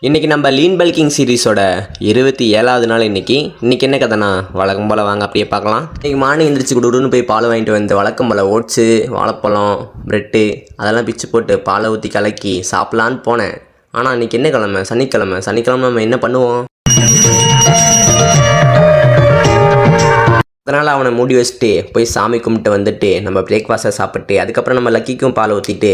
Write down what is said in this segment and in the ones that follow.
இன்றைக்கி நம்ம lean bulking சீரீஸோட 27வது நாள் இன்றைக்கி என்ன கதைனா வழக்கம் போல் வாங்க அப்படியே பார்க்கலாம். இன்றைக்கி மார்னிங் எழுந்திரிச்சு குடுன்னு போய் பால் வாங்கிட்டு வந்து வழக்கம் போல் ஓட்ஸு வாழைப்பழம் ப்ரெட்டு அதெல்லாம் பிச்சு போட்டு பாலை ஊற்றி கலக்கி சாப்பிட்லான்னு போனேன். ஆனால் இன்றைக்கி என்ன கிழமை? சனிக்கிழமை நம்ம என்ன பண்ணுவோம்? அதனால் அவனை மூடி வச்சுட்டு போய் சாமி கும்பிட்டு வந்துட்டு நம்ம பிரேக்ஃபாஸ்ட்டை சாப்பிட்டு அதுக்கப்புறம் நம்ம லக்கிக்கும் பால் ஊற்றிட்டு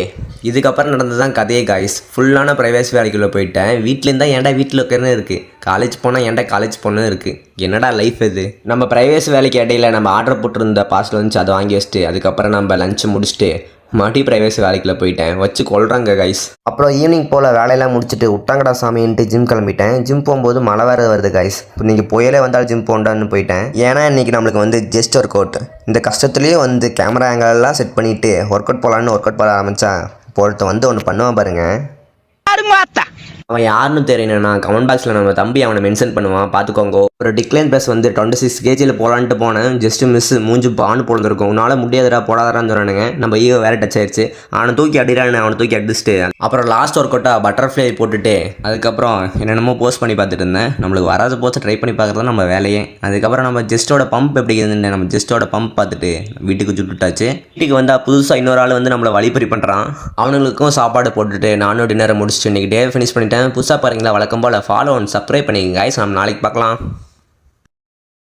இதுக்கப்புறம் நடந்தது தான் கதையே காய்ஸ். ஃபுல்லான ப்ரைவேசி வேலைக்குள்ளே போயிட்டேன். வீட்டிலேருந்தா ஏன்டா வீட்டில் உட்கார்னு இருக்குது, காலேஜ் போனால் ஏன்டா காலேஜ் போகணுன்னு இருக்குது. என்னடா லைஃப் இது? நம்ம ப்ரைவேசி வேலைக்கு இடையில நம்ம ஆர்டர் போட்டிருந்த பார்சல் வந்துச்சு, அதை வாங்கி வச்சுட்டு அதுக்கப்புறம் நம்ம லஞ்சு முடிச்சுட்டு மறுபடி ப்ரைவேசி வேலைக்குள்ளே போயிட்டேன். வச்சு கொள்றாங்க கைஸ். அப்புறம் ஈவினிங் போல் வேலையெல்லாம் முடிச்சுட்டு விட்டாங்கடா சாமின்ட்டு ஜிம் கிளம்பிட்டேன். ஜிம் போகும்போது மழை வேறு வருது கைஸ். இப்போ நீங்கள் புயலே வந்தாலும் ஜிம் போண்டான்னு போயிட்டேன். ஏன்னா இன்றைக்கி நம்மளுக்கு வந்து ஜஸ்ட் ஒர்க் அவுட். இந்த கஷ்டத்துலேயே வந்து கேமரா ஆங்கிளெல்லாம் செட் பண்ணிவிட்டு ஒர்க் அவுட் போகலான்னு ஒர்க் அவுட் போட ஆரம்பித்தா போட்டு வந்து ஒன்று பண்ணுவான் பாருங்கள். அவன் யாருன்னு தெரியணும்னா கமெண்ட் பாக்ஸில் நம்ம தம்பி அவனை மென்ஷன் பண்ணுவான், பார்த்துக்கோங்க. ஒரு டிக்ளைன் ப்ளஸ் வந்து 26 kgயில் போகலான்ட்டு போனேன். ஜஸ்ட் மிஸ் மூஞ்சி பான்னு போடுறதுருக்கும். உன்னால் முடியாதடா போடாதான்னு சொன்னானுங்க. நம்ம ஈகோ வேறு டச் ஆயிடுச்சு. அவனை தூக்கி அடிறான்னு அவனை தூக்கி அடிச்சுட்டு அப்புறம் லாஸ்ட் ஒர்க் அவுட்டாக பட்டர்ஃப்ளை போட்டுட்டு அதுக்கப்புறம் என்னென்னமோ போஸ்ட் பண்ணி பார்த்துட்டு இருந்தேன். நம்மளுக்கு வராத போஸ்ட் ட்ரை பண்ணி பார்க்குறது நம்ம வேலையே. அதுக்கப்புறம் நம்ம ஜஸ்ட்டோட பம்ப் எப்படி இருந்துட்டு நம்ம ஜஸ்ட்டோட பம்ப் பார்த்துட்டு வீட்டுக்கு சுட்டுட்டாச்சு. வீட்டுக்கு வந்தால் புதுசாக இன்னொரு ஆள் வந்து நம்மளை வழிப்பறி பண்ணுறான். அவனுங்களுக்கும் சாப்பாடு போட்டுட்டு நானும் டின்னரை முடிச்சுட்டு இன்றைக்கி டே ஃபினிஷ் பண்ணிட்டேன். புதுசாக பாருங்களா, வழக்கம் போல் ஃபாலோ அண்ட் சப்ஸ்கிரைப் பண்ணிக்கங்க கைஸ். நம்ம நாளைக்கு பார்க்கலாம்.